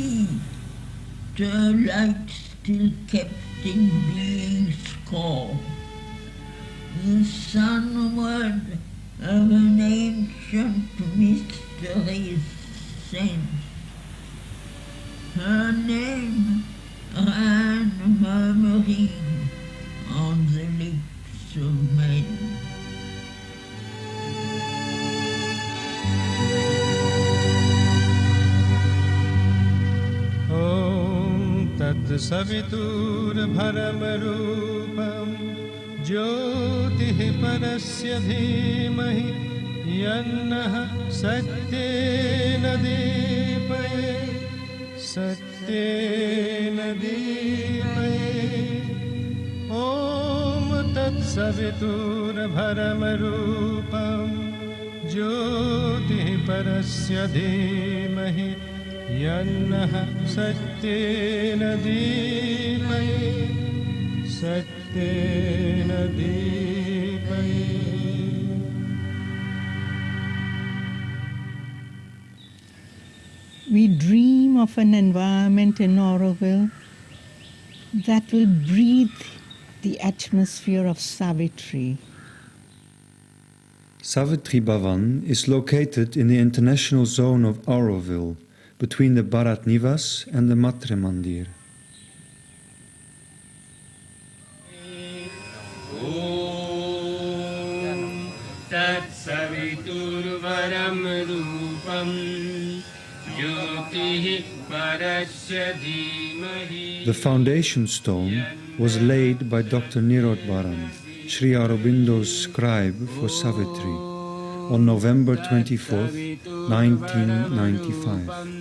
see the light still kept in being score, the sunward of an ancient mystery's sense. Her name ran murmuring on the lips of men. Savitur-bharam-rupam jyotih-parasya dhimahi yannah satyena deepaye Om tat savitur-bharam-rupam jyotih-parasya dhimahi Yannah satyena deepaye We dream of an environment in Auroville that will breathe the atmosphere of Savitri. Savitri Bhavan is located in the international zone of Auroville, between the Bharat Nivas and the Matre Mandir. Om Tat Savitur-bharam-rupam Jyotih Parasya Dhimahi. The foundation stone was laid by Dr. Nirodbaran, Sri Aurobindo's scribe for Savitri, on November 24th, 1995.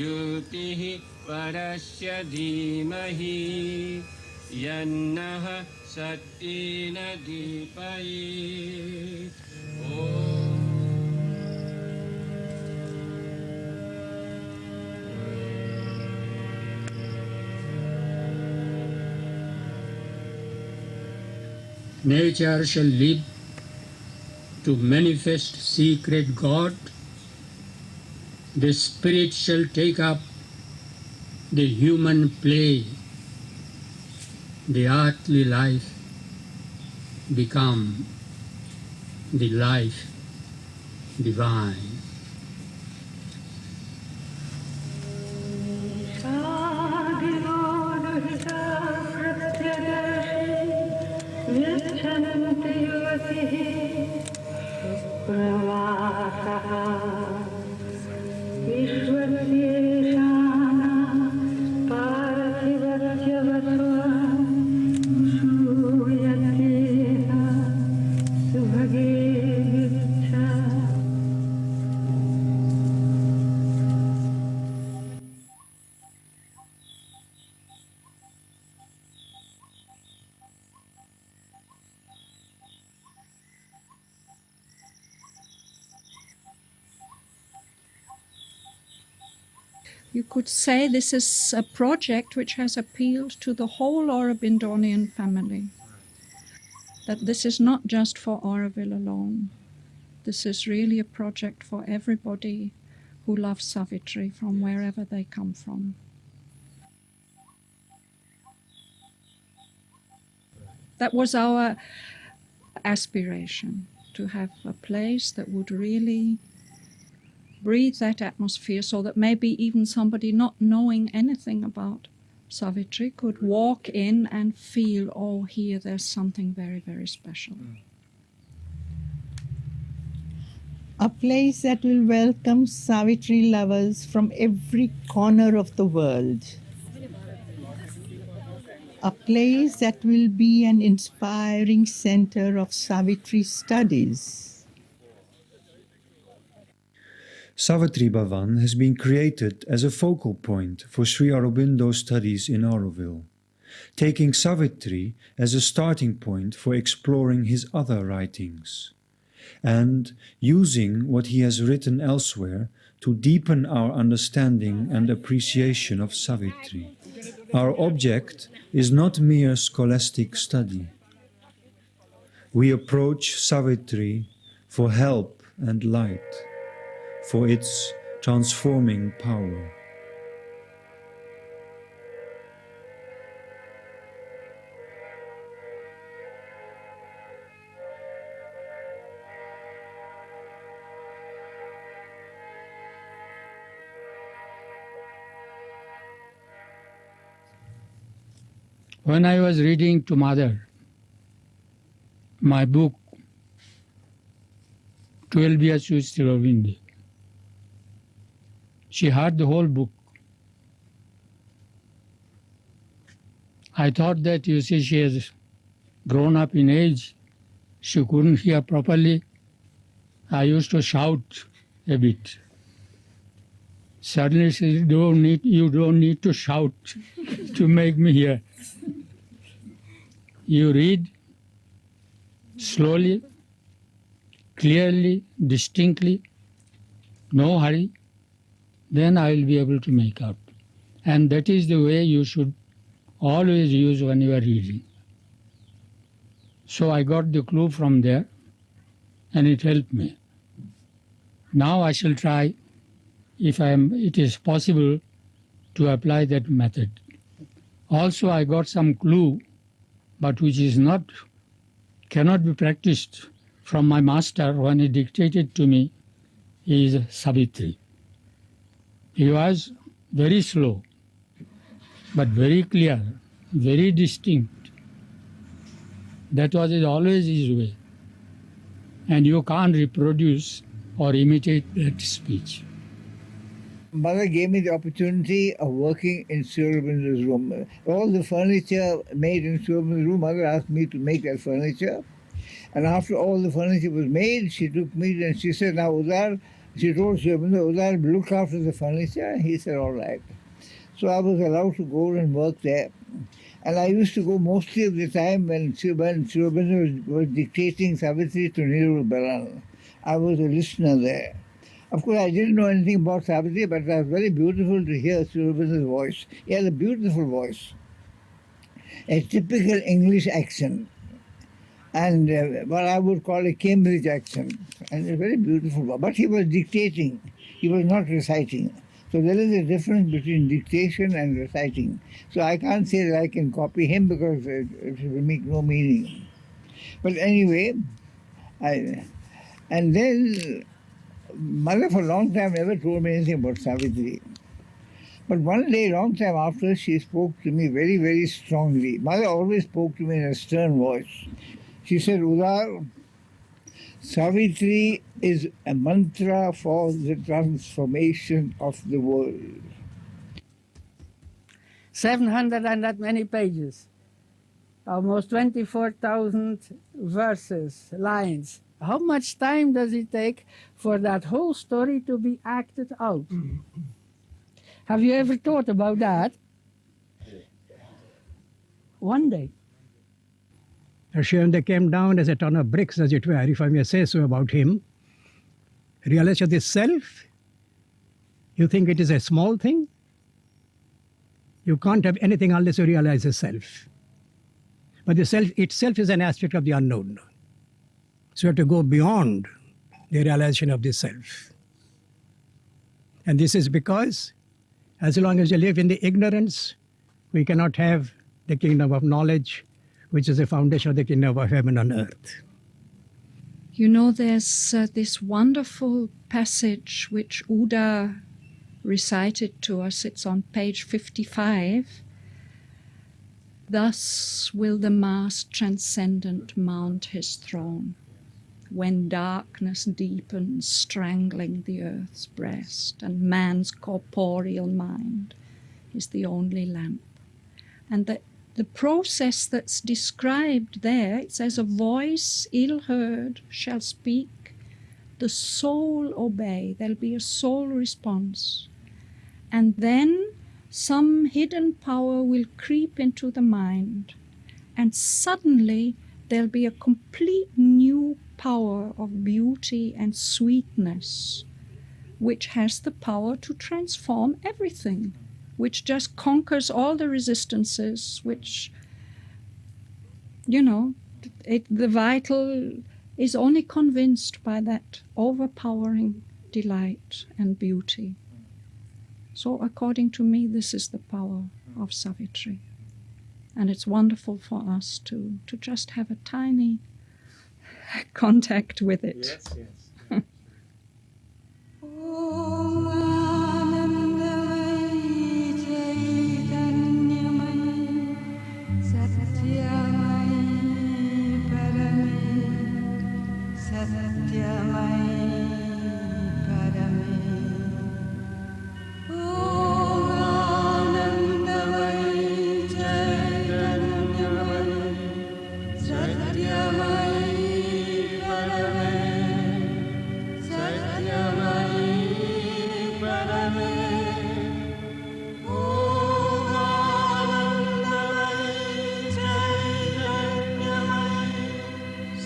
Jyotih Parasya Dhimahi Yannah Satyena Deepaye Nature shall live to manifest secret God. The spirit shall take up the human play, the earthly life become the life divine. You could say this is a project which has appealed to the whole Arabindonian family. That this is not just for Auroville alone. This is really a project for everybody who loves Savitri from wherever they come from. That was our aspiration, to have a place that would really breathe that atmosphere so that maybe even somebody not knowing anything about Savitri could walk in and feel, oh, here there's something very, very special. A place that will welcome Savitri lovers from every corner of the world. A place that will be an inspiring center of Savitri studies. Savitri Bhavan has been created as a focal point for Sri Aurobindo studies in Auroville, taking Savitri as a starting point for exploring his other writings, and using what he has written elsewhere to deepen our understanding and appreciation of Savitri. Our object is not mere scholastic study. We approach Savitri for help and light, for its transforming power. When I was reading to Mother my book, 12 Years with Sri Aurobindo, she heard the whole book. I thought that, you see, she has grown up in age. She couldn't hear properly. I used to shout a bit. Suddenly she said, you don't need to shout to make me hear. You read slowly, clearly, distinctly, no hurry, then I will be able to make out. And that is the way you should always use when you are reading. So I got the clue from there, and it helped me. Now I shall try, if it is possible, to apply that method. Also I got some clue, but which cannot be practiced from my master when he dictated to me, is Savitri. He was very slow, but very clear, very distinct. That was always his way. And you can't reproduce or imitate that speech. Mother gave me the opportunity of working in Sri Aurobindo's room. All the furniture made in Sri Aurobindo's room, Mother asked me to make that furniture. And after all the furniture was made, she took me and she said, now Udar, she told Sri Aurobindo, Udar, look after the furniture. He said, all right. So I was allowed to go and work there. And I used to go mostly of the time when Sri Aurobindo was dictating Savitri to Nirodbaran. I was a listener there. Of course, I didn't know anything about Savitri, but it was very beautiful to hear Sri Aurobindo's voice. He had a beautiful voice, a typical English accent, and what I would call a Cambridge accent, and a very beautiful. But he was dictating, he was not reciting. So there is a difference between dictation and reciting. So I can't say that I can copy him because it will make no meaning. But anyway, and then Mother for a long time never told me anything about Savitri. But one day, long time after, she spoke to me very, very strongly. Mother always spoke to me in a stern voice. She said, Udar, Savitri is a mantra for the transformation of the world. 700 and that many pages, almost 24,000 verses, lines. How much time does it take for that whole story to be acted out? Have you ever thought about that? One day. Arshanda came down as a ton of bricks, as it were, if I may say so about him. Realized that this self, you think it is a small thing? You can't have anything unless you realize the self. But the self itself is an aspect of the unknown. So you have to go beyond the realization of the self. And this is because as long as you live in the ignorance, we cannot have the kingdom of knowledge, which is the foundation of the kingdom of heaven on earth. You know, there's this wonderful passage which Udar recited to us. It's on page 55. Thus will the masked transcendent mount his throne, when darkness deepens, strangling the earth's breast, and man's corporeal mind is the only lamp. And the process that's described there, it says, a voice ill-heard shall speak, the soul obey. There'll be a soul response. And then some hidden power will creep into the mind, and suddenly there'll be a complete new power of beauty and sweetness, which has the power to transform everything, which just conquers all the resistances, which, you know, the vital is only convinced by that overpowering delight and beauty. So according to me, this is the power of Savitri. And it's wonderful for us to just have a tiny contact with it. Yes, yes.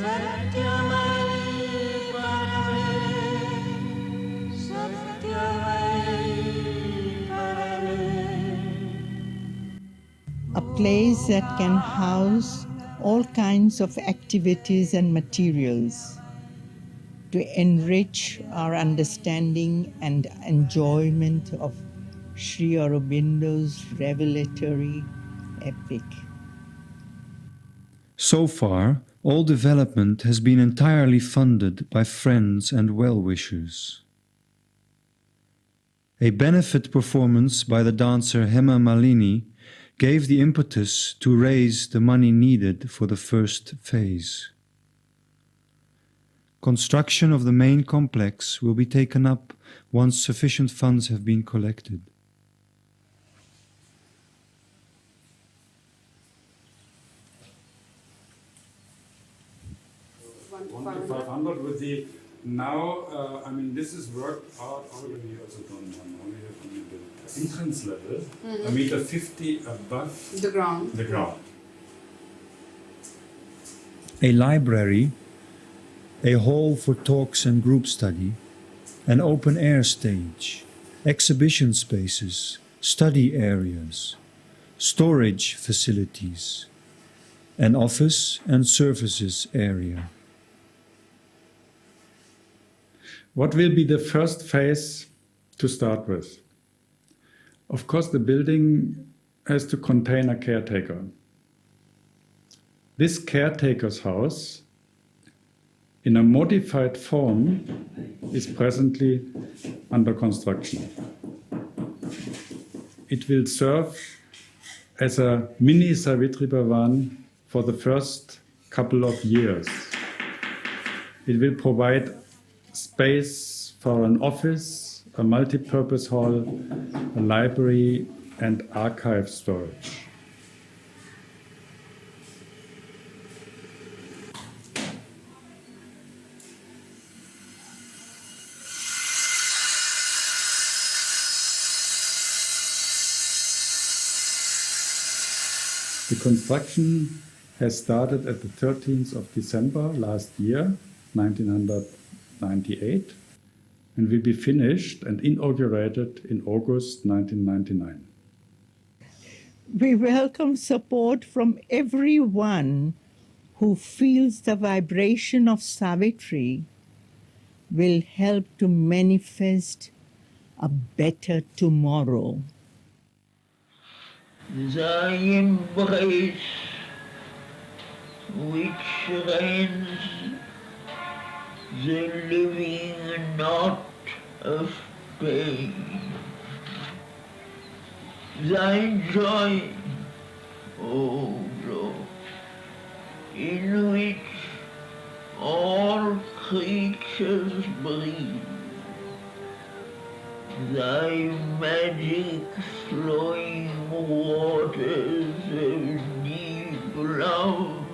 A place that can house all kinds of activities and materials to enrich our understanding and enjoyment of Sri Aurobindo's revelatory epic. So far, all development has been entirely funded by friends and well-wishers. A benefit performance by the dancer Hema Malini gave the impetus to raise the money needed for the first phase. Construction of the main complex will be taken up once sufficient funds have been collected. To 500 with the now, I mean, this is worked out already also done now. We have only the entrance level, a meter 50 above the ground. The ground. A library, a hall for talks and group study, an open-air stage, exhibition spaces, study areas, storage facilities, an office and services area. What will be the first phase to start with? Of course, the building has to contain a caretaker. This caretaker's house, in a modified form, is presently under construction. It will serve as a mini Savitri Bhavan for the first couple of years. It will provide space for an office, a multipurpose hall, a library, and archive storage. The construction has started at the 13th of December last year, 1998, and will be finished and inaugurated in August 1999. We welcome support from everyone who feels the vibration of Savitri will help to manifest a better tomorrow. Thy embrace, which rends the living not of pain. Thy joy, O Lord, in which all creatures breathe. Thy magic flowing waters of deep love,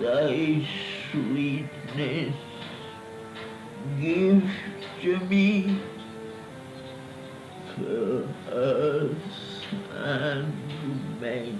thy sweetness give to me, to earth and man.